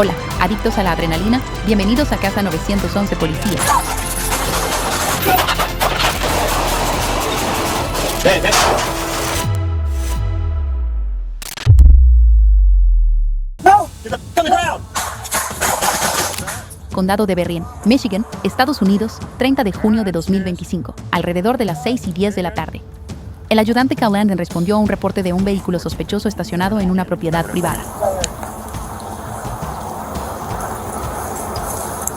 Hola, adictos a la adrenalina, bienvenidos a Casa 911 Policía. Condado de Berrien, Michigan, Estados Unidos, 30 de junio de 2025, alrededor de las 6:10 de la tarde. El ayudante Cal Landon respondió a un reporte de un vehículo sospechoso estacionado en una propiedad privada.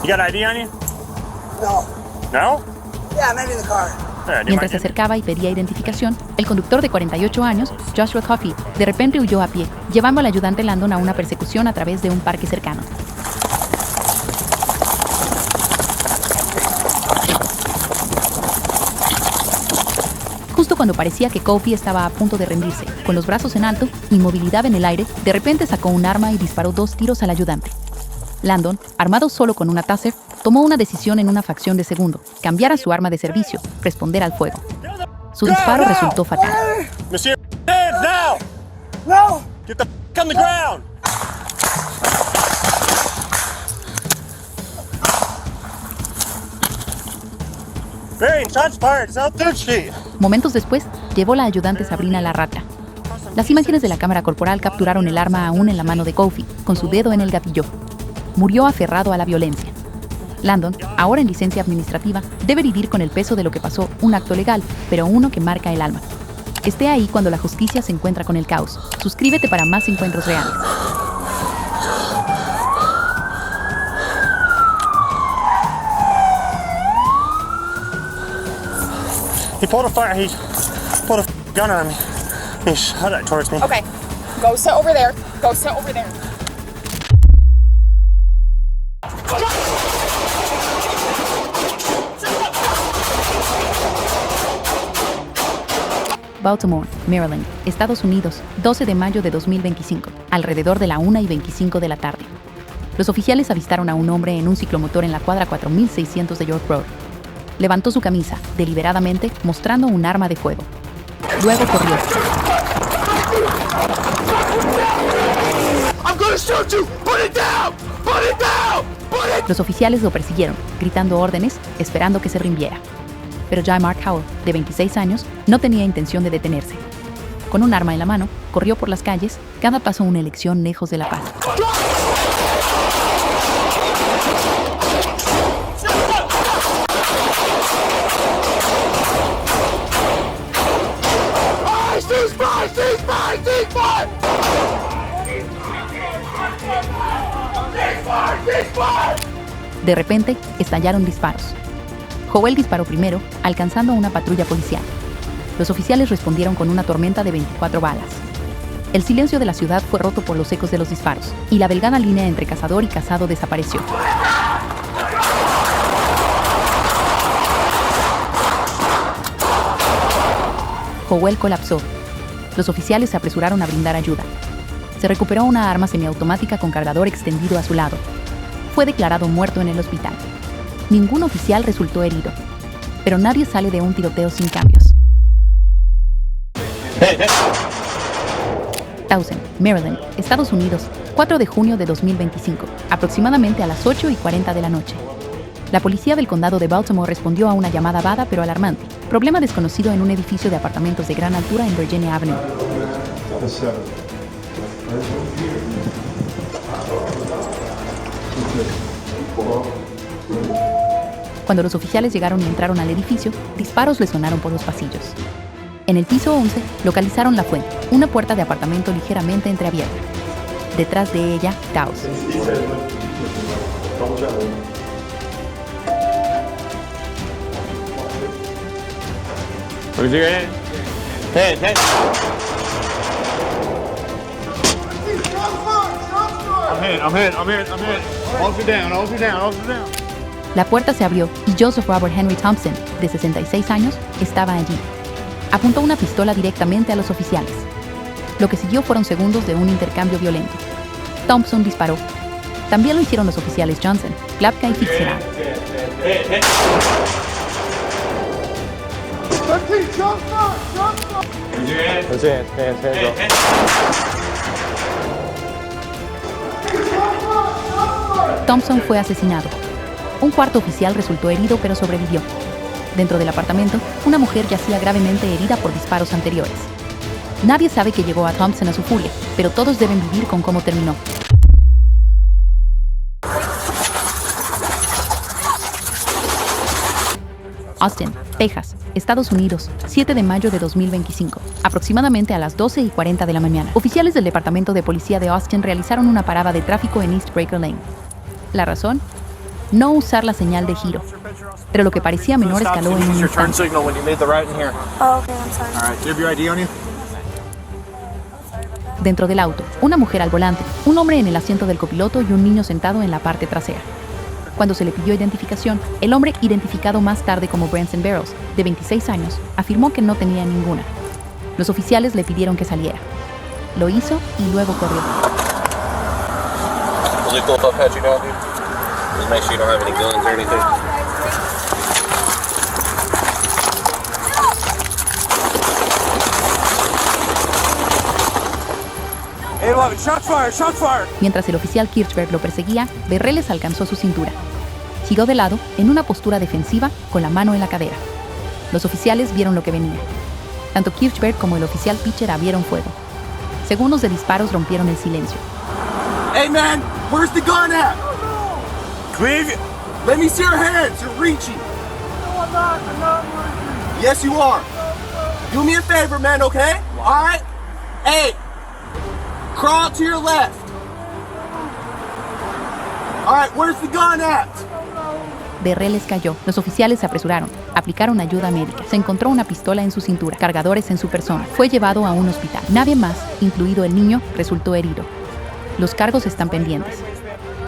You got ID on you? No. No? Yeah, maybe in the car. Mientras se acercaba y pedía identificación, el conductor de 48 años, Joshua Coffey, de repente huyó a pie, llevando al ayudante Landon a una persecución a través de un parque cercano. Justo cuando parecía que Coffey estaba a punto de rendirse, con los brazos en alto, inmovilidad en el aire, de repente sacó un arma y disparó 2 tiros al ayudante. Landon, armado solo con una Taser, tomó una decisión en una fracción de segundo: cambiar a su arma de servicio, responder al fuego. Su disparo resultó fatal. Monsieur, hands now! No! Get the on the ground! Varian, shots fired. South 3rd Street. Momentos después, llevó la ayudante Sabrina a la rata. Las imágenes de la cámara corporal capturaron el arma aún en la mano de Coffey, con su dedo en el gatillo. Murió aferrado a la violencia. Landon, ahora en licencia administrativa, debe vivir con el peso de lo que pasó, un acto legal, pero uno que marca el alma. Esté ahí cuando la justicia se encuentra con el caos. Suscríbete para más encuentros reales. He pulled a gun on me. He shot it towards me. Okay, go sit over there. Go sit over there. Baltimore, Maryland, Estados Unidos, 12 de mayo de 2025, alrededor de la 1:25 de la tarde. Los oficiales avistaron a un hombre en un ciclomotor en la cuadra 4600 de York Road. Levantó su camisa, deliberadamente, mostrando un arma de fuego. Luego corrió. Los oficiales lo persiguieron, gritando órdenes, esperando que se rindiera. Pero J. Mark Howell, de 26 años, no tenía intención de detenerse. Con un arma en la mano, corrió por las calles, cada paso una elección lejos de la paz. De repente, estallaron disparos. Howell disparó primero, alcanzando a una patrulla policial. Los oficiales respondieron con una tormenta de 24 balas. El silencio de la ciudad fue roto por los ecos de los disparos, y la delgada línea entre cazador y cazado desapareció. Howell colapsó. Los oficiales se apresuraron a brindar ayuda. Se recuperó una arma semiautomática con cargador extendido a su lado. Fue declarado muerto en el hospital. Ningún oficial resultó herido, pero nadie sale de un tiroteo sin cambios. Towson, Maryland, Estados Unidos, 4 de junio de 2025, aproximadamente a las 8:40 de la noche. La policía del condado de Baltimore respondió a una llamada vaga pero alarmante: problema desconocido en un edificio de apartamentos de gran altura en Virginia Avenue. Cuando los oficiales llegaron y entraron al edificio, disparos resonaron por los pasillos. En el piso 11, localizaron la fuente, una puerta de apartamento ligeramente entreabierta. Detrás de ella, caos. I'm hit. Hold you down. La puerta se abrió y Joseph Robert Henry Thompson, de 66 años, estaba allí. Apuntó una pistola directamente a los oficiales. Lo que siguió fueron segundos de un intercambio violento. Thompson disparó. También lo hicieron los oficiales Johnson, Klapka y Fitzgerald. Thompson fue asesinado. Un cuarto oficial resultó herido pero sobrevivió. Dentro del apartamento, una mujer yacía gravemente herida por disparos anteriores. Nadie sabe qué llevó a Thompson a su furia, pero todos deben vivir con cómo terminó. Austin, Texas, Estados Unidos, 7 de mayo de 2025, aproximadamente a las 12:40 de la mañana. Oficiales del Departamento de Policía de Austin realizaron una parada de tráfico en East Breaker Lane. ¿La razón? No usar la señal de giro. Pero lo que parecía menor escaló en un instante. Dentro del auto, una mujer al volante, un hombre en el asiento del copiloto y un niño sentado en la parte trasera. Cuando se le pidió identificación, el hombre, identificado más tarde como Branson Barrows, de 26 años, afirmó que no tenía ninguna. Los oficiales le pidieron que saliera. Lo hizo y luego corrió. Mientras el oficial Kirchberg lo perseguía, Berreles alcanzó su cintura. Giró de lado, en una postura defensiva, con la mano en la cadera. Los oficiales vieron lo que venía. Tanto Kirchberg como el oficial Pitcher abrieron fuego. Segundos de disparos rompieron el silencio. Hey man, where's the gun at? Cleve, let me see your hands. You're reaching. No, I'm not. I'm not working. Yes, you are. Do me a favor, man, okay? All right? Hey, crawl to your left. All right, where's the gun at? Berreles cayó. Los oficiales se apresuraron. Aplicaron ayuda médica. Se encontró una pistola en su cintura, cargadores en su persona. Fue llevado a un hospital. Nadie más, incluido el niño, resultó herido. Los cargos están pendientes.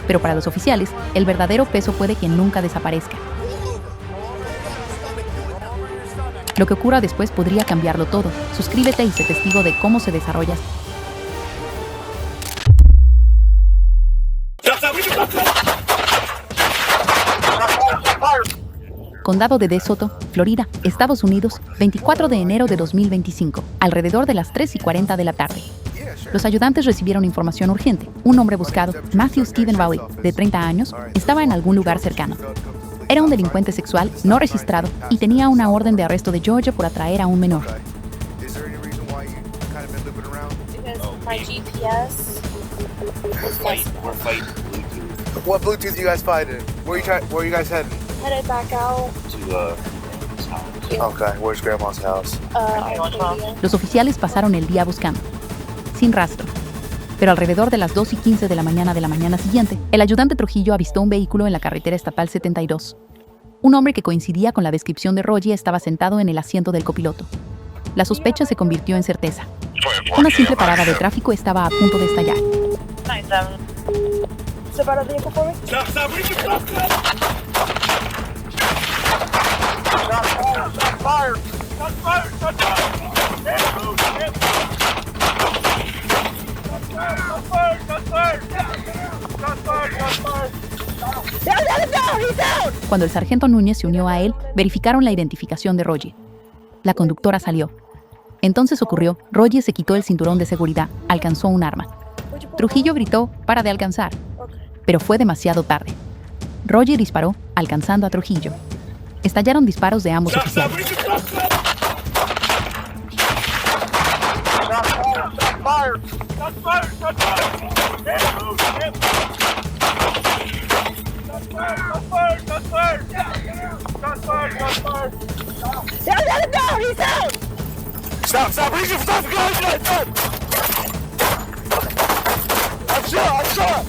Pero para los oficiales, el verdadero peso puede que nunca desaparezca. Lo que ocurra después podría cambiarlo todo. Suscríbete y sé testigo de cómo se desarrolla. Condado de DeSoto, Florida, Estados Unidos, 24 de enero de 2025, alrededor de las 3:40 de la tarde. Los ayudantes recibieron información urgente. Un hombre buscado, Matthew Stephen Rowley, de 30 años, estaba en algún lugar cercano. Era un delincuente sexual no registrado y tenía una orden de arresto de Georgia por atraer a un menor. My GPS is messing up. What Bluetooth you guys fighting? Where you guys heading? Headed back out. Okay, where's Grandma's house? Arcadia. Los oficiales pasaron el día buscando, sin rastro. Pero alrededor de las 2:15 de la mañana siguiente, el ayudante Trujillo avistó un vehículo en la carretera estatal 72. Un hombre que coincidía con la descripción de Roger estaba sentado en el asiento del copiloto. La sospecha se convirtió en certeza. Una simple parada de tráfico estaba a punto de estallar. Separa the vehicle for me. Cuando el sargento Núñez se unió a él, verificaron la identificación de Roger. La conductora salió. Entonces ocurrió, Roger se quitó el cinturón de seguridad, alcanzó un arma. Trujillo gritó, "Para de alcanzar", pero fue demasiado tarde. Roger disparó, alcanzando a Trujillo. Estallaron disparos de ambos oficiales. Stop! I'm shot!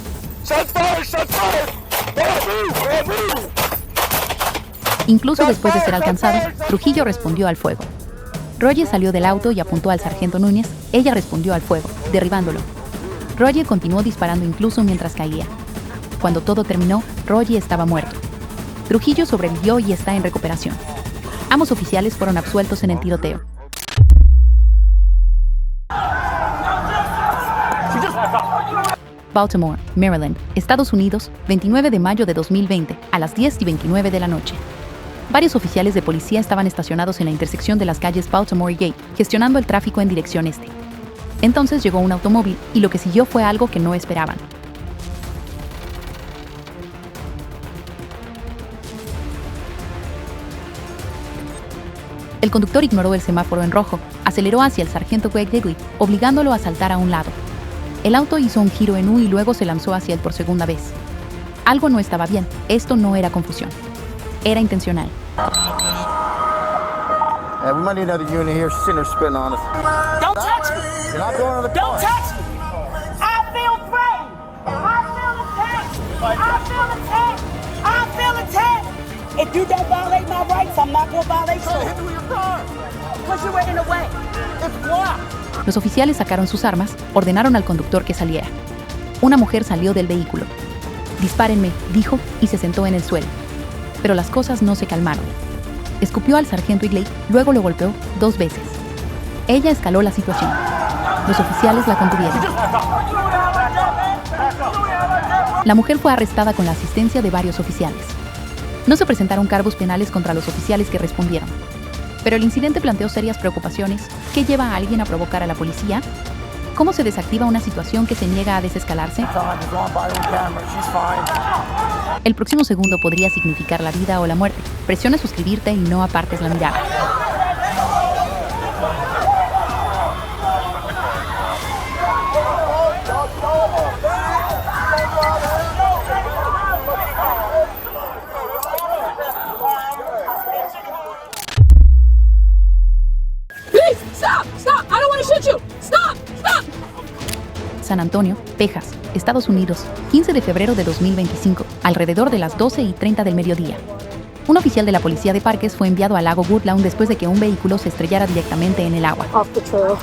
Shots fired! Move! Incluso después de ser alcanzado, Trujillo respondió al fuego. Roger salió del auto y apuntó al sargento Núñez. Ella respondió al fuego, derribándolo. Roger continuó disparando incluso mientras caía. Cuando todo terminó, Roger estaba muerto. Trujillo sobrevivió y está en recuperación. Ambos oficiales fueron absueltos en el tiroteo. Baltimore, Maryland, Estados Unidos, 29 de mayo de 2020, a las 10:29 de la noche. Varios oficiales de policía estaban estacionados en la intersección de las calles Baltimore y Gate, gestionando el tráfico en dirección este. Entonces llegó un automóvil y lo que siguió fue algo que no esperaban. El conductor ignoró el semáforo en rojo, aceleró hacia el sargento Greg Digley, obligándolo a saltar a un lado. El auto hizo un giro en U y luego se lanzó hacia él por segunda vez. Algo no estaba bien. Esto no era confusión. Era intencional. We might need another unit here. She's sitting there spitting on us. Don't touch me! You're not going to the Don't car. touch me! I feel threatened! I feel attacked! I feel attacked! I feel attacked! If you don't violate my rights, I'm not going to violate yours. Hit me with your car. Because you were in the way. It's blocked. Los oficiales sacaron sus armas, ordenaron al conductor que saliera. Una mujer salió del vehículo. «Dispárenme», dijo, y se sentó en el suelo. Pero las cosas no se calmaron. Escupió al sargento Igley, luego lo golpeó 2 veces. Ella escaló la situación. Los oficiales la contuvieron. La mujer fue arrestada con la asistencia de varios oficiales. No se presentaron cargos penales contra los oficiales que respondieron. Pero el incidente planteó serias preocupaciones. ¿Qué lleva a alguien a provocar a la policía? ¿Cómo se desactiva una situación que se niega a desescalarse? El próximo segundo podría significar la vida o la muerte. Presiona suscribirte y no apartes la mirada. Please, stop! Stop! I don't want to shoot you! Stop! Stop! San Antonio, Texas, Estados Unidos, 15 de febrero de 2025, alrededor de las 12:30 del mediodía. Un oficial de la policía de parques fue enviado al lago Woodlawn después de que un vehículo se estrellara directamente en el agua. Off the trail.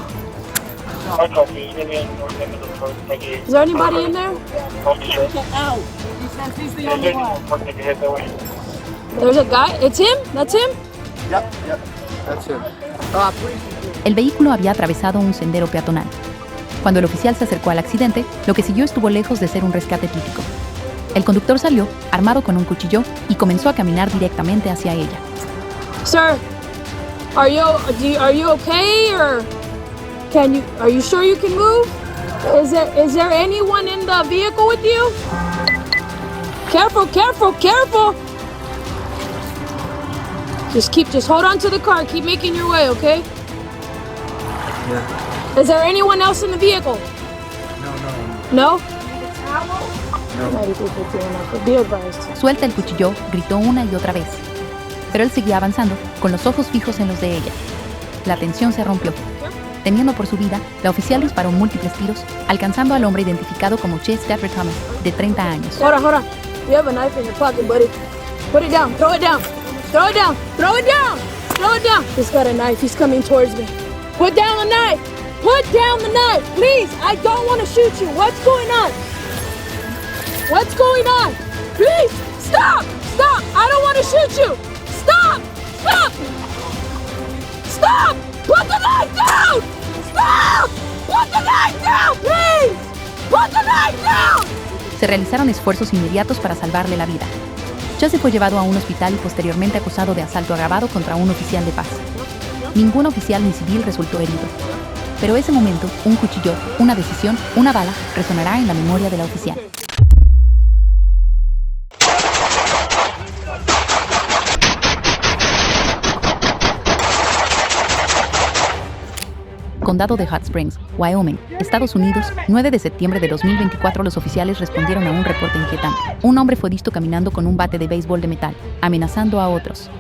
Is there anybody in there? There's a guy. It's him? That's him? Yep. That's it. El vehículo había atravesado un sendero peatonal. Cuando el oficial se acercó al accidente, lo que siguió estuvo lejos de ser un rescate típico. El conductor salió, armado con un cuchillo, y comenzó a caminar directamente hacia ella. Sir, are you okay, or are you sure you can move? Is there anyone in the vehicle with you? Careful, careful, careful. Just hold on to the car. Keep making your way, okay? Yeah. Is there anyone else in the vehicle? No? Be advised. Suelta el cuchillo, gritó una y otra vez. Pero él seguía avanzando, con los ojos fijos en los de ella. La tensión se rompió. Temiendo por su vida, la oficial disparó múltiples tiros, alcanzando al hombre identificado como Chase Stafford Thomas, de 30 años. Hold on. You have a knife in your pocket, buddy. Put it down. Throw it down. Throw it down. Throw it down. Throw it down. He's got a knife. He's coming towards me. Put down the knife. Put down the knife. Please, I don't want to shoot you. What's going on? What's going on? Please, stop. Stop. I don't want to shoot you. Stop. Stop. Stop. Put the knife down. Stop. Put the knife down, please. Put the knife down. Se realizaron esfuerzos inmediatos para salvarle la vida. Chase fue llevado a un hospital y posteriormente acusado de asalto agravado contra un oficial de paz. Ningún oficial ni civil resultó herido. Pero ese momento, un cuchillo, una decisión, una bala, resonará en la memoria de la oficial. Condado de Hot Springs, Wyoming, Estados Unidos, 9 de septiembre de 2024, los oficiales respondieron a un reporte inquietante. Un hombre fue visto caminando con un bate de béisbol de metal, amenazando a otros.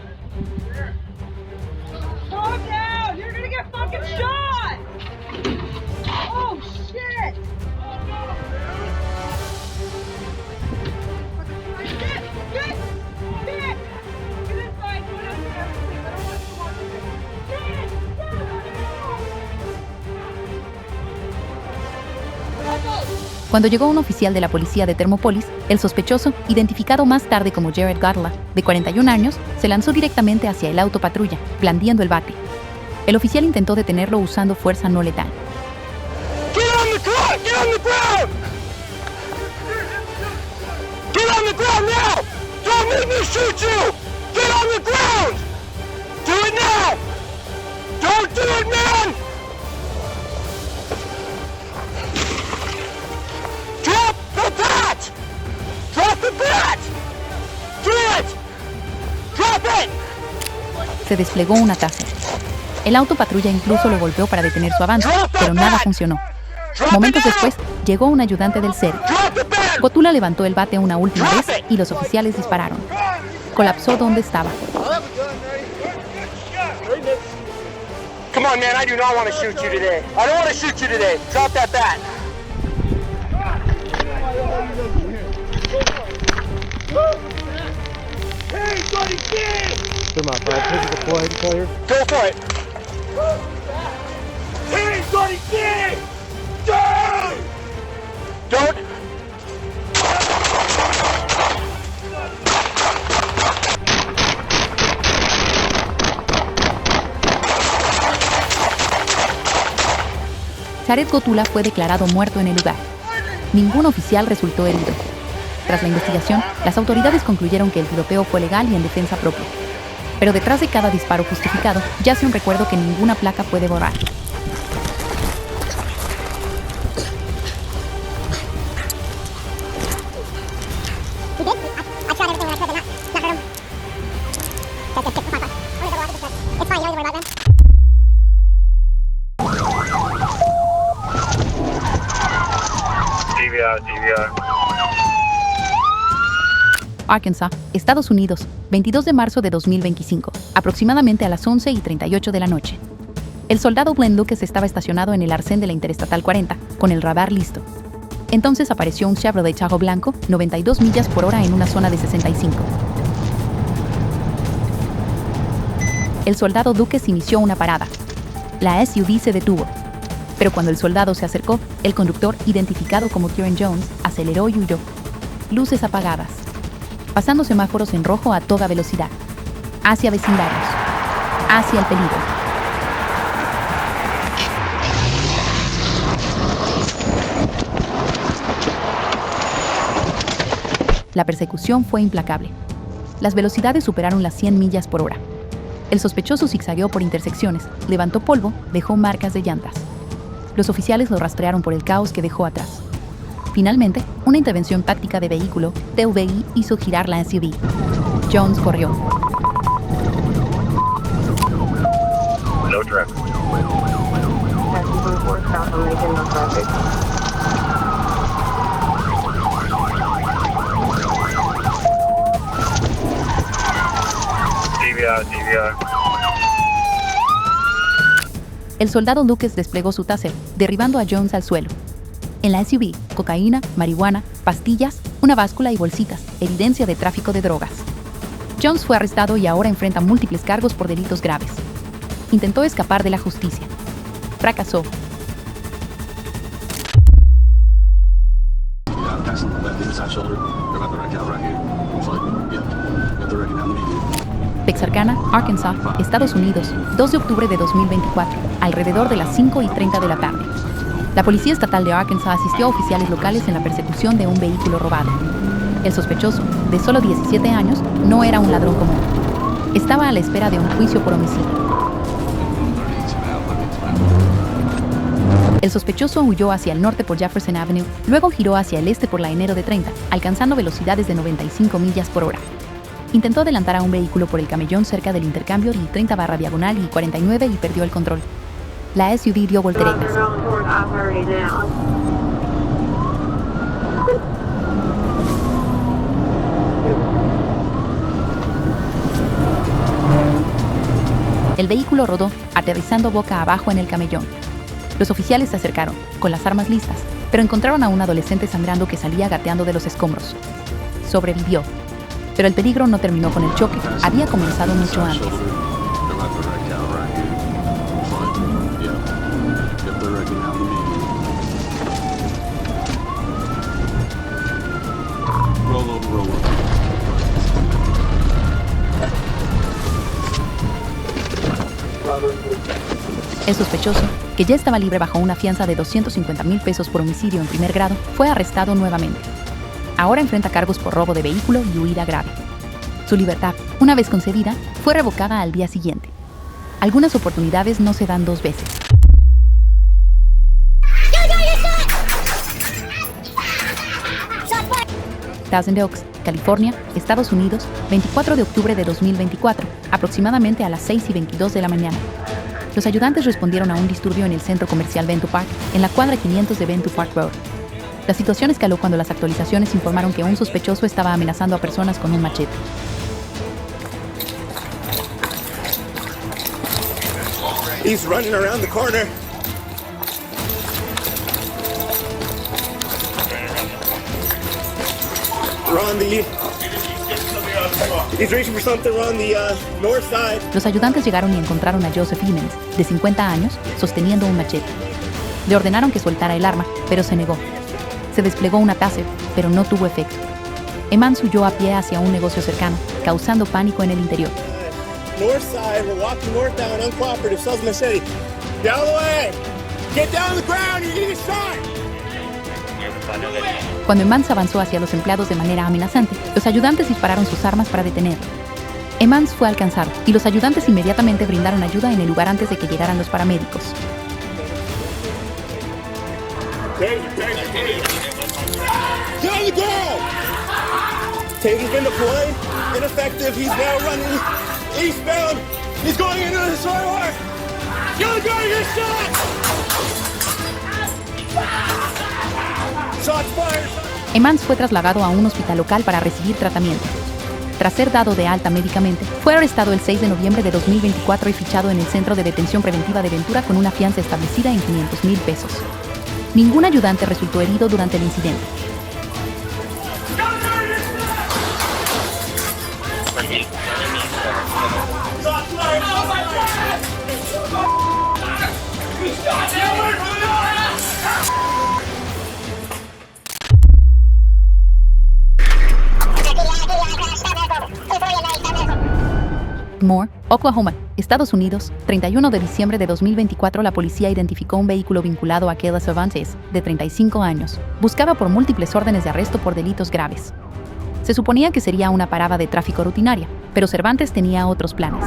Cuando llegó un oficial de la policía de Thermopolis, el sospechoso, identificado más tarde como Jared Garla, de 41 años, se lanzó directamente hacia el auto patrulla, blandiendo el bate. El oficial intentó detenerlo usando fuerza no letal. Get on the car! Get on the ground! Get on the ground now! Don't make me shoot you! Get on the ground! Do it now! Don't do it, man! Drop the bat! Drop the bat! Do it! Drop it! Se desplegó una taser. El auto patrulla incluso lo golpeó para detener su avance, pero nada funcionó. Momentos después, llegó un ayudante del sheriff. Cotula levantó el bate una última vez y los oficiales dispararon. Colapsó donde estaba. Come on, man, I do not want to shoot you today. I don't want to shoot you today. Drop that bat. Hey, buddy, kid! Come on, Brad. Physical play player. Go for it. Hey, buddy, kid! Don't! Jared Cotula fue declarado muerto en el lugar. Ningún oficial resultó herido. Tras la investigación, las autoridades concluyeron que el tiroteo fue legal y en defensa propia. Pero detrás de cada disparo justificado, yace un recuerdo que ninguna placa puede borrar. Arkansas, Estados Unidos, 22 de marzo de 2025, aproximadamente a las 11:38 de la noche. El soldado Glenn Lucas estaba estacionado en el arcén de la Interestatal 40, con el radar listo. Entonces apareció un Chevrolet Tahoe blanco, 92 millas por hora en una zona de 65. El soldado Lucas inició una parada. La SUV se detuvo. Pero cuando el soldado se acercó, el conductor, identificado como Kieran Jones, aceleró y huyó. Luces apagadas. Pasando semáforos en rojo a toda velocidad. Hacia vecindarios. Hacia el peligro. La persecución fue implacable. Las velocidades superaron las 100 millas por hora. El sospechoso zigzagueó por intersecciones, levantó polvo, dejó marcas de llantas. Los oficiales lo rastrearon por el caos que dejó atrás. Finalmente, una intervención táctica de vehículo, TVI, hizo girar la SUV. Jones corrió. No traffic. DVR. El soldado Lucas desplegó su taser, derribando a Jones al suelo. En la SUV, cocaína, marihuana, pastillas, una báscula y bolsitas, evidencia de tráfico de drogas. Jones fue arrestado y ahora enfrenta múltiples cargos por delitos graves. Intentó escapar de la justicia. Fracasó. Texarkana, Arkansas, Estados Unidos, 2 de octubre de 2024, alrededor de las 5:30 de la tarde. La Policía Estatal de Arkansas asistió a oficiales locales en la persecución de un vehículo robado. El sospechoso, de solo 17 años, no era un ladrón común. Estaba a la espera de un juicio por homicidio. El sospechoso huyó hacia el norte por Jefferson Avenue, luego giró hacia el este por la Enero de 30, alcanzando velocidades de 95 millas por hora. Intentó adelantar a un vehículo por el camellón cerca del intercambio I-30/diagonal y 49 y perdió el control. La SUV dio volteretas. El vehículo rodó, aterrizando boca abajo en el camellón. Los oficiales se acercaron, con las armas listas, pero encontraron a un adolescente sangrando que salía gateando de los escombros. Sobrevivió. Pero el peligro no terminó con el choque, había comenzado mucho antes. El sospechoso, que ya estaba libre bajo una fianza de 250,000 pesos por homicidio en primer grado, fue arrestado nuevamente. Ahora enfrenta cargos por robo de vehículo y huida grave. Su libertad, una vez concedida, fue revocada al día siguiente. Algunas oportunidades no se dan dos veces. Thousand Oaks, California, Estados Unidos, 24 de octubre de 2024, aproximadamente a las 6:22 de la mañana. Los ayudantes respondieron a un disturbio en el centro comercial Bento Park, en la cuadra 500 de Bento Park Road. La situación escaló cuando las actualizaciones informaron que un sospechoso estaba amenazando a personas con un machete. He's running around the corner. He's reaching for something on the north side. Los ayudantes llegaron y encontraron a Joseph Emmons, de 50 años, sosteniendo un machete. Le ordenaron que soltara el arma, pero se negó. Se desplegó una taser, pero no tuvo efecto. Emmons huyó a pie hacia un negocio cercano, causando pánico en el interior. North side, we're walking northbound, uncooperative, sells machete. Get out of the way! Get down on the ground, you're gonna get shot! Cuando Emmons avanzó hacia los empleados de manera amenazante, los ayudantes dispararon sus armas para detenerlo. Emmons fue alcanzado y los ayudantes inmediatamente brindaron ayuda en el lugar antes de que llegaran los paramédicos. Taser's been deployed, ineffective, he's now running eastbound, he's going into the sidewalk! You're gonna get shot! Shots fired! Emmons fue trasladado a un hospital local para recibir tratamiento. Tras ser dado de alta médicamente, fue arrestado el 6 de noviembre de 2024 y fichado en el Centro de Detención Preventiva de Ventura con una fianza establecida en $500,000. Ningún ayudante resultó herido durante el incidente. Moore, Oklahoma, Estados Unidos, 31 de diciembre de 2024, la policía identificó un vehículo vinculado a Kayla Cervantes, de 35 años. Buscaba por múltiples órdenes de arresto por delitos graves. Se suponía que sería una parada de tráfico rutinaria, pero Cervantes tenía otros planes.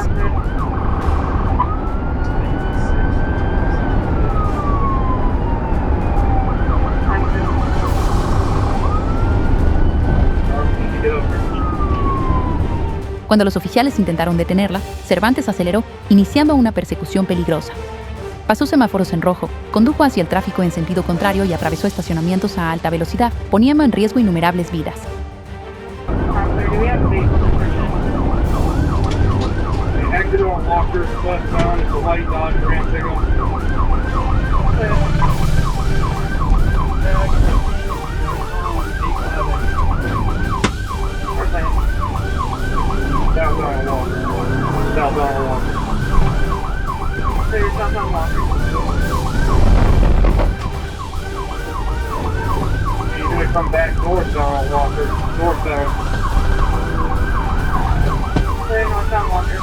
Cuando los oficiales intentaron detenerla, Cervantes aceleró, iniciando una persecución peligrosa. Pasó semáforos en rojo, condujo hacia el tráfico en sentido contrario y atravesó estacionamientos a alta velocidad, poniendo en riesgo innumerables vidas. Come back northbound, Walker. Northbound. Northbound, Walker.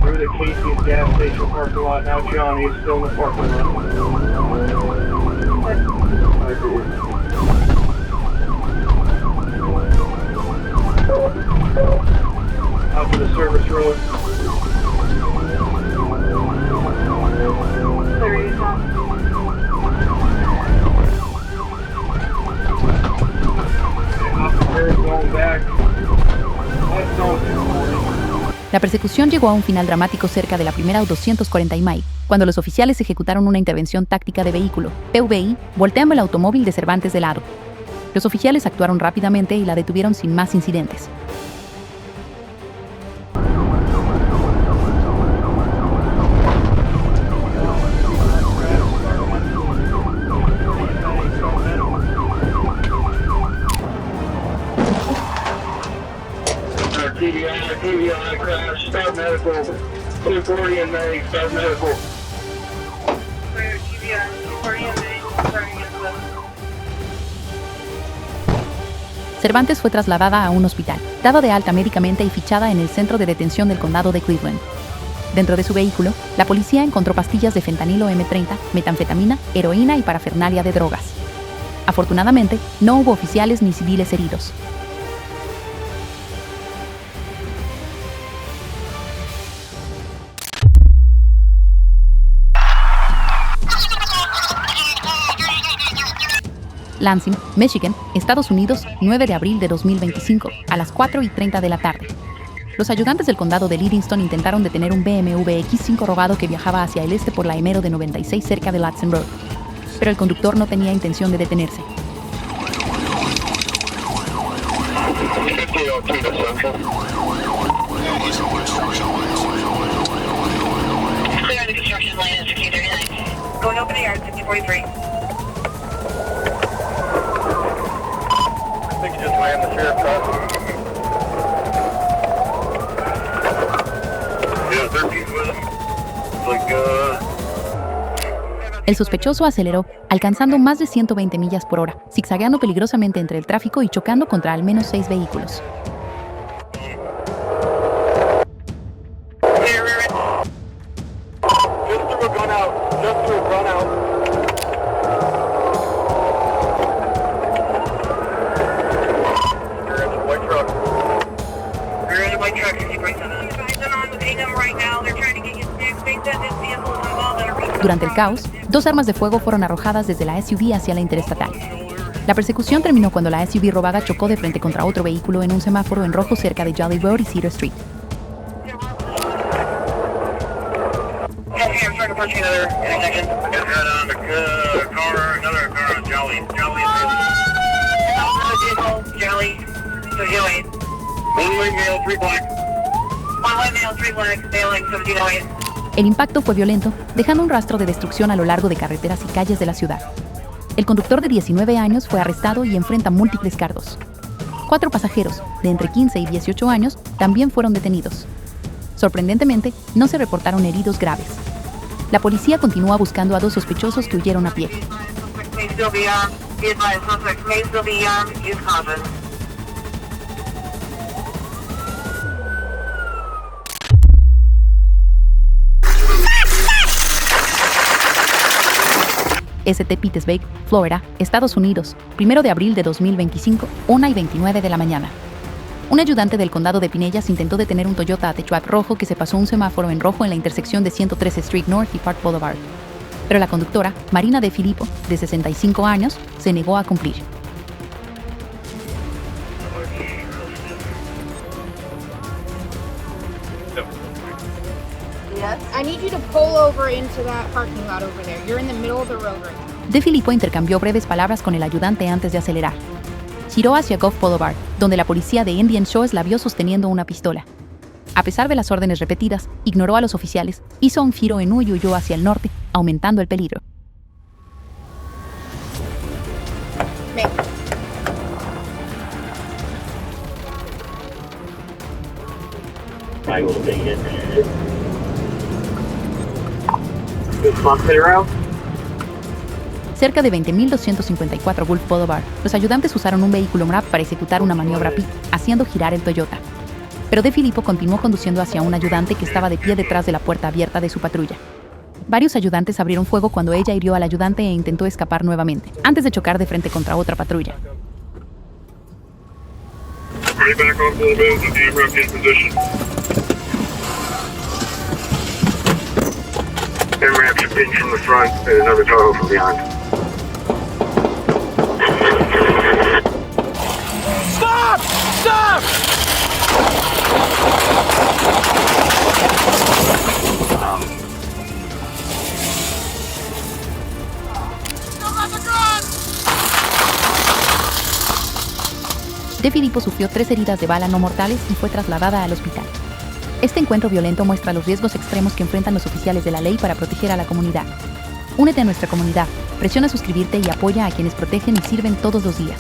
Through the Casey's gas station parking lot. Now Johnny is still in the parking lot. Out to the service road. La persecución llegó a un final dramático cerca de la primera 240 Mile, cuando los oficiales ejecutaron una intervención táctica de vehículo, PVI, volteando el automóvil de Cervantes de lado. Los oficiales actuaron rápidamente y la detuvieron sin más incidentes. TBI crash, start medical. 240 in May, start medical. TBI, 240 in May, starting medical. Cervantes fue trasladada a un hospital, dado de alta médicamente y fichada en el centro de detención del condado de Cleveland. Dentro de su vehículo, la policía encontró pastillas de fentanilo M30, metanfetamina, heroína y parafernalia de drogas. Afortunadamente, no hubo oficiales ni civiles heridos. Lansing, Michigan, Estados Unidos, 9 de abril de 2025, a las 4:30 de la tarde. Los ayudantes del condado de Livingston intentaron detener un BMW X5 robado que viajaba hacia el este por la Emero de 96 cerca de Latson Road. Pero el conductor no tenía intención de detenerse. El sospechoso aceleró, alcanzando más de 120 millas por hora, zigzagueando peligrosamente entre el tráfico y chocando contra al menos 6 vehículos. Durante el caos, 2 armas de fuego fueron arrojadas desde la SUV hacia la interestatal. La persecución terminó cuando la SUV robada chocó de frente contra otro vehículo en un semáforo en rojo cerca de Jolly Road y Cedar Street. El impacto fue violento, dejando un rastro de destrucción a lo largo de carreteras y calles de la ciudad. El conductor de 19 años fue arrestado y enfrenta múltiples cargos. 4 pasajeros, de entre 15 y 18 años, también fueron detenidos. Sorprendentemente, no se reportaron heridos graves. La policía continúa buscando a 2 sospechosos que huyeron a pie. St. Petersburg, Florida, Estados Unidos, 1 de abril de 2025, 1:29 de la mañana. Un ayudante del condado de Pinellas intentó detener un Toyota H-Truck rojo que se pasó un semáforo en rojo en la intersección de 113 Street North y Park Boulevard. Pero la conductora, Marina De Filippo, de 65 años, se negó a cumplir. I need you to pull over into that parking lot over there. You're in the middle of the road right now. De Filippo intercambió breves palabras con el ayudante antes de acelerar. Giró hacia Gulf Boulevard, donde la policía de Indian Shores la vio sosteniendo una pistola. A pesar de las órdenes repetidas, ignoró a los oficiales, hizo un giro en U y huyó hacia el norte, aumentando el peligro. Cerca de 20.254 Gulf Boulevard, los ayudantes usaron un vehículo MRAP para ejecutar una maniobra PI, haciendo girar el Toyota. Pero De Filippo continuó conduciendo hacia un ayudante que estaba de pie detrás de la puerta abierta de su patrulla. Varios ayudantes abrieron fuego cuando ella hirió al ayudante e intentó escapar nuevamente, antes de chocar de frente contra otra patrulla. MRAP should ping from the front and another Tahoe from behind. Stop! Stop! De Filippo sufrió 3 heridas de bala no mortales y fue trasladada al hospital. Este encuentro violento muestra los riesgos extremos que enfrentan los oficiales de la ley para proteger a la comunidad. Únete a nuestra comunidad, presiona suscribirte y apoya a quienes protegen y sirven todos los días.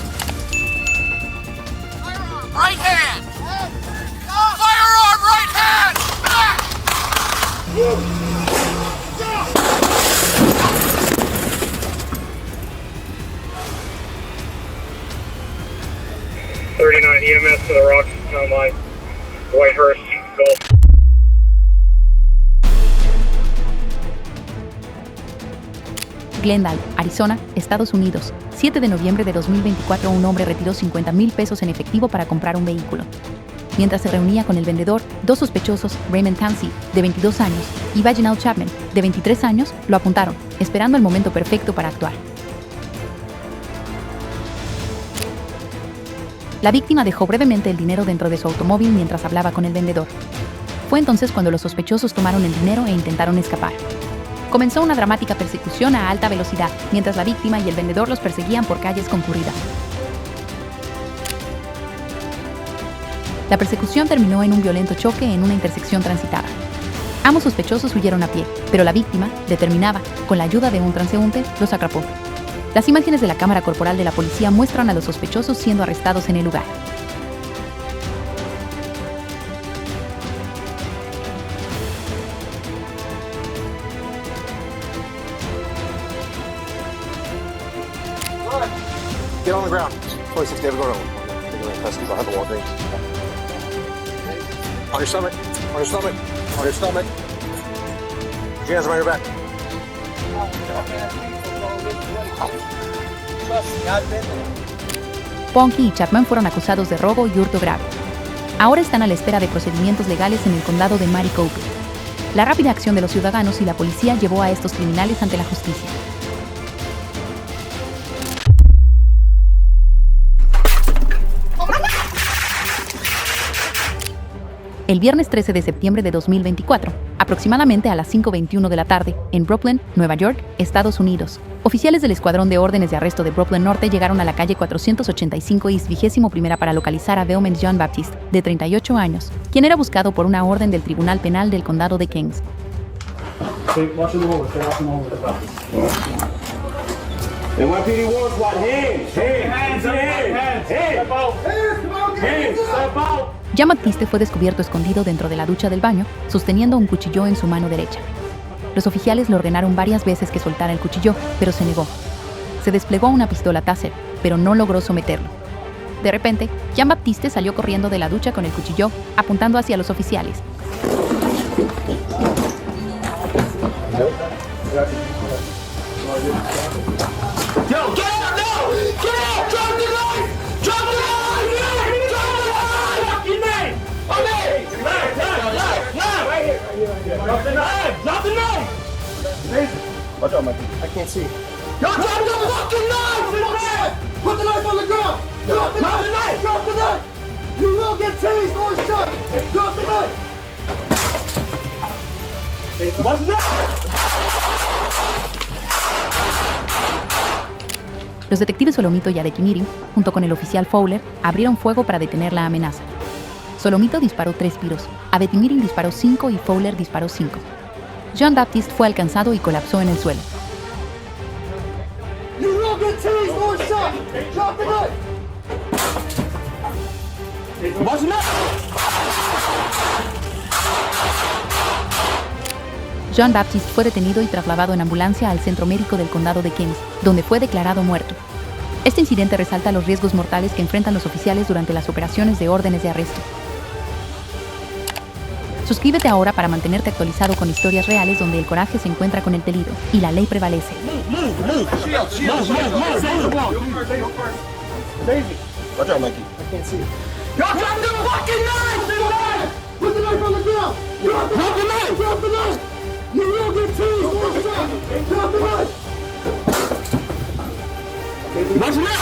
Right hand! Firearm right hand! Back! 39 EMS to the Rock Town Line, Whitehurst, Gulf. Glendale, Arizona, Estados Unidos. 7 de noviembre de 2024, un hombre retiró $50,000 en efectivo para comprar un vehículo. Mientras se reunía con el vendedor, 2 sospechosos, Raymond Tansey, de 22 años, y Vaginal Chapman, de 23 años, lo apuntaron, esperando el momento perfecto para actuar. La víctima dejó brevemente el dinero dentro de su automóvil mientras hablaba con el vendedor. Fue entonces cuando los sospechosos tomaron el dinero e intentaron escapar. Comenzó una dramática persecución a alta velocidad, mientras la víctima y el vendedor los perseguían por calles concurridas. La persecución terminó en un violento choque en una intersección transitada. Ambos sospechosos huyeron a pie, pero la víctima, determinada, con la ayuda de un transeúnte, los atrapó. Las imágenes de la cámara corporal de la policía muestran a los sospechosos siendo arrestados en el lugar. Get on the ground. 26 David Gordon. Take away custody. I'll have the Walgreens. On your stomach. On your stomach. On your stomach. Put your hands behind your back. Punky y Chapman fueron acusados de robo y hurto grave. Ahora están a la espera de procedimientos legales en el condado de Maricopa. La rápida acción de los ciudadanos y la policía llevó a estos criminales ante la justicia. El viernes 13 de septiembre de 2024, aproximadamente a las 5:21 de la tarde, en Brooklyn, Nueva York, Estados Unidos, oficiales del Escuadrón de Órdenes de Arresto de Brooklyn Norte llegaron a la calle 485 East 21ª para localizar a Belmont John Baptiste, de 38 años, quien era buscado por una orden del Tribunal Penal del Condado de Kings. John Baptiste fue descubierto escondido dentro de la ducha del baño, sosteniendo un cuchillo en su mano derecha. Los oficiales le ordenaron varias veces que soltara el cuchillo, pero se negó. Se desplegó una pistola Taser, pero no logró someterlo. De repente, John Baptiste salió corriendo de la ducha con el cuchillo, apuntando hacia los oficiales. Yo, get out now! Get out! Drop the knife! Drop the knife! Drop the knife! Your name! My name! Knife! Right here. Drop the knife! Drop the knife! Watch out, Mikey. I can't see. Yo, drop the fucking knife! Put the knife on the ground! Drop the knife! Drop the knife! You will get tased or shot! Drop the knife! What's that? Los detectives Solomito y Adekimiri, junto con el oficial Fowler, abrieron fuego para detener la amenaza. Solomito disparó 3 tiros, Adekimiri disparó 5 y Fowler disparó 5. John Baptiste fue alcanzado y colapsó en el suelo. You will get tased or shot! Drop the knife! What's that? John Baptiste fue detenido y trasladado en ambulancia al centro médico del condado de Kings, donde fue declarado muerto. Este incidente resalta los riesgos mortales que enfrentan los oficiales durante las operaciones de órdenes de arresto. Suscríbete ahora para mantenerte actualizado con historias reales donde el coraje se encuentra con el peligro y la ley prevalece. Watch out, Mikey. I can't see. Drop the fucking knife! Put the knife on the ground! Drop the knife! Drop the knife! You will get tased or shot! Drop the knife! What's that?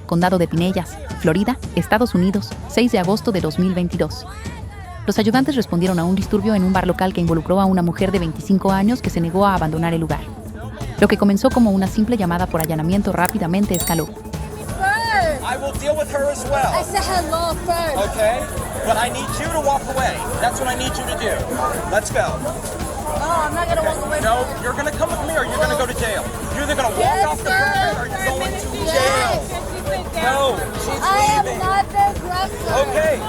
Condado de Pinellas, Florida, Estados Unidos, 6 de agosto de 2022. Los ayudantes respondieron a un disturbio en un bar local que involucró a una mujer de 25 años que se negó a abandonar el lugar. Lo que comenzó como una simple llamada por allanamiento rápidamente escaló. I will deal with her as well. I said hello first. Okay, but I need you to walk away. That's what I need you to do. Let's go. No, I'm not gonna walk away. No, you're gonna come with me or you're gonna go to jail. You're either gonna walk off the permit or you're going to jail. No, she's I am leaving. not the aggressor. Okay.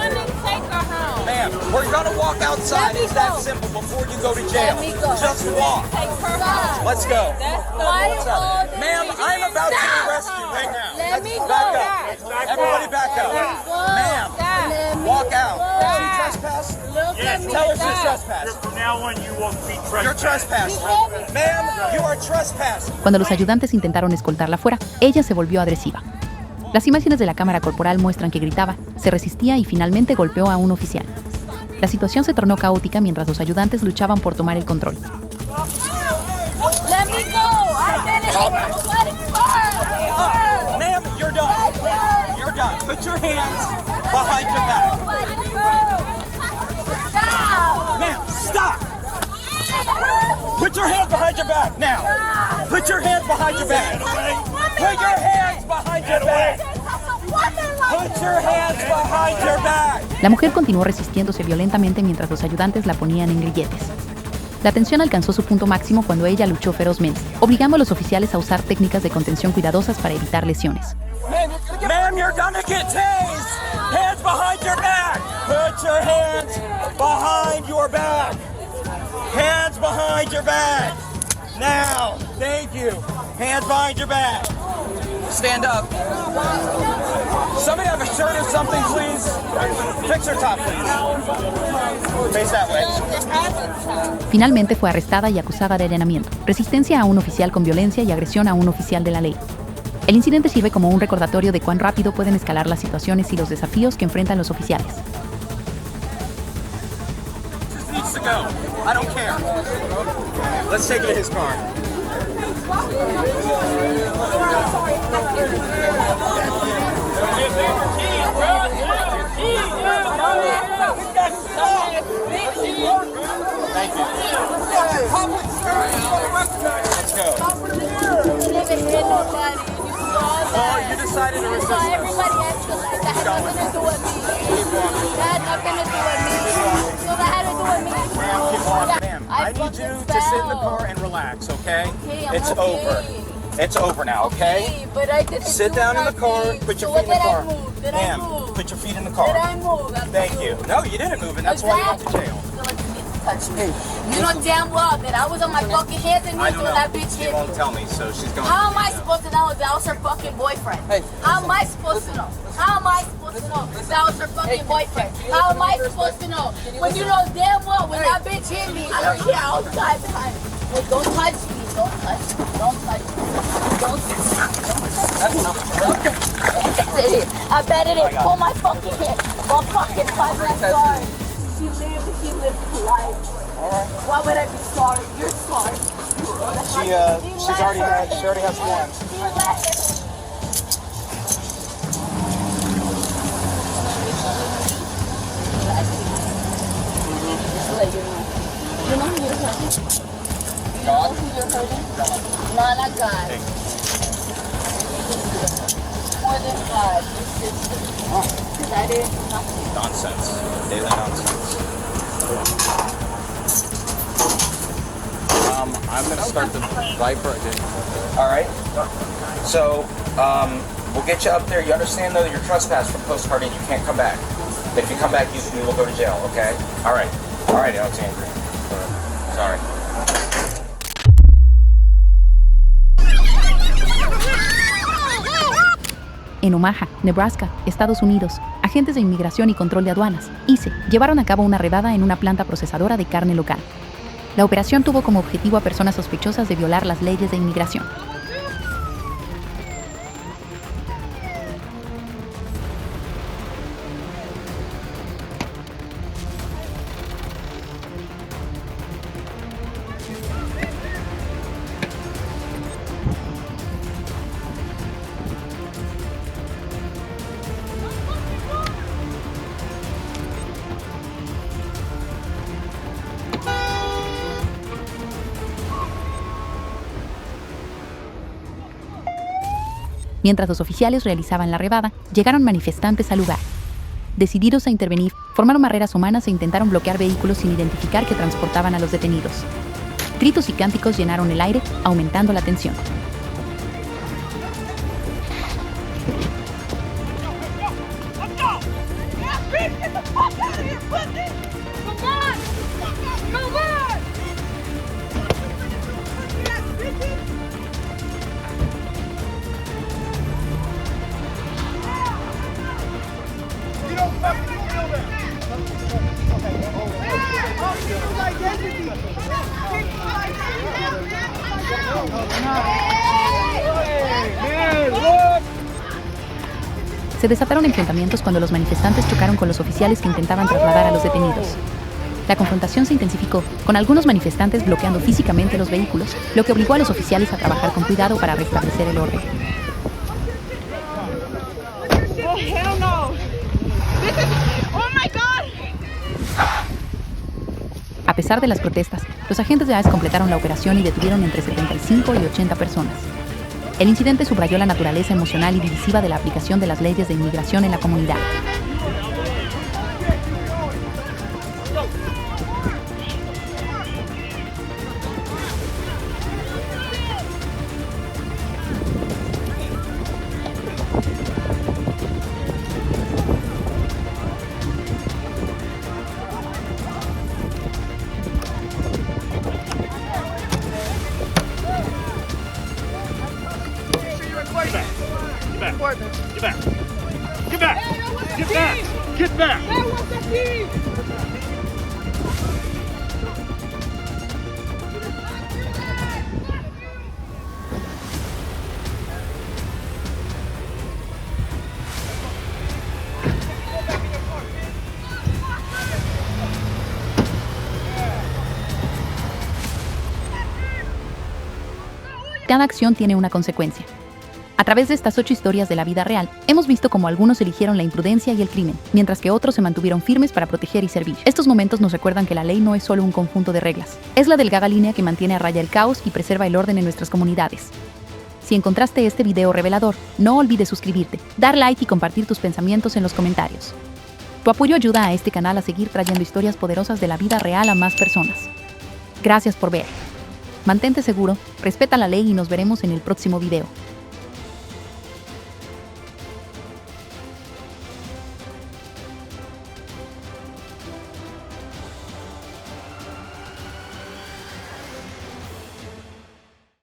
Take her home. Ma'am, we're gonna walk outside. It's that simple before you go to jail. Let me go. Just walk. Take her home. Let's go. Why What's up? holding Ma'am, me? I'm about to Stop. arrest you right now. Let me go. Back up. Everybody back up. Ma'am, Let me walk out. go. Did she trespass? Look at me. Tell her she Stop. trespassed. From now on, you won't be You're trespassing. Ma'am, you are trespassing. Cuando los ayudantes intentaron escoltarla fuera, ella se volvió agresiva. Las imágenes de la cámara corporal muestran que gritaba, se resistía y finalmente golpeó a un oficial. La situación se tornó caótica mientras los ayudantes luchaban por tomar el control. Let me go! I finished it! Let it burn! Ma'am, you're done. You're done. Put your hands behind your back. Stop! Ma'am, stop! Put your hands behind your back now. Put your hands behind your back. Put your hands behind your back. Put your hands behind your back. La mujer continuó resistiéndose violentamente mientras los ayudantes la ponían en grilletes. La tensión alcanzó su punto máximo cuando ella luchó ferozmente, obligando a los oficiales a usar técnicas de contención cuidadosas para evitar lesiones. Ma'am, you're gonna get tased. Hands behind your back. Put your hands behind your back. Hands behind your back. Now, thank you. Hands behind your back. Stand up. Somebody have a shirt or something, please. Fix her top, please. Face that way. Finalmente fue arrestada y acusada de allanamiento, resistencia a un oficial con violencia y agresión a un oficial de la ley. El incidente sirve como un recordatorio de cuán rápido pueden escalar las situaciones y los desafíos que enfrentan los oficiales. Just needs to go. I don't care. Let's take it to his car. Thank you. Let's go. Oh, you decided to resist us. Everybody had to like that had nothing to do with me. That had nothing to do with me. So that had to do with me. Ma'am, keep walking. Ma'am, I need you to sit in the car and relax, okay? It's over. It's over now, okay? But I didn't sit down in the car, put your feet in the car. Ma'am, put your feet in the car. Did I move? Thank you. No, you didn't move, and that's why you went to jail. Touch me. You know damn well that I was on my fucking hands and knees when that bitch hit me. She won't tell me, so she's going. How am I supposed to know that was her fucking boyfriend? Hey. How am I supposed to know? How am I supposed to know that was her fucking boyfriend? How am I supposed to know? When you know damn well when that bitch hit me, I don't care all the time. Hey, don't touch me. Don't touch me. Don't touch me. Don't touch me. I bet it is. Pull my fucking hand. My fucking 5 minutes sorry. He lived life. Alright. Why would I be sorry? You're sorry. She already has one. You know who you're hurting? You know who you're hurting? No, not God. More than God. Your sister. That is nothing. Nonsense. Daily nonsense. I'm going to start the Viper again. All right. So, we'll get you up there. You understand, though, that you're trespassed from postcarding. You can't come back. If you come back, you will go to jail, okay? All right. All right, Alexandria. Sorry. En Omaha, Nebraska, Estados Unidos, agentes de inmigración y control de aduanas, ICE, llevaron a cabo una redada en una planta procesadora de carne local. La operación tuvo como objetivo a personas sospechosas de violar las leyes de inmigración. Mientras los oficiales realizaban la redada, llegaron manifestantes al lugar. Decididos a intervenir, formaron barreras humanas e intentaron bloquear vehículos sin identificar que transportaban a los detenidos. Gritos y cánticos llenaron el aire, aumentando la tensión. No. Se desataron enfrentamientos cuando los manifestantes chocaron con los oficiales que intentaban trasladar a los detenidos. La confrontación se intensificó, con algunos manifestantes bloqueando físicamente los vehículos, lo que obligó a los oficiales a trabajar con cuidado para restablecer el orden. Oh, hell no. Oh my God. A pesar de las protestas, los agentes de ICE completaron la operación y detuvieron entre 75 y 80 personas. El incidente subrayó la naturaleza emocional y divisiva de la aplicación de las leyes de inmigración en la comunidad. Get back! Get back! Get back! Get back! Get back! Cada acción tiene una consecuencia. A través de estas 8 historias de la vida real, hemos visto cómo algunos eligieron la imprudencia y el crimen, mientras que otros se mantuvieron firmes para proteger y servir. Estos momentos nos recuerdan que la ley no es solo un conjunto de reglas, es la delgada línea que mantiene a raya el caos y preserva el orden en nuestras comunidades. Si encontraste este video revelador, no olvides suscribirte, dar like y compartir tus pensamientos en los comentarios. Tu apoyo ayuda a este canal a seguir trayendo historias poderosas de la vida real a más personas. Gracias por ver. Mantente seguro, respeta la ley y nos veremos en el próximo video.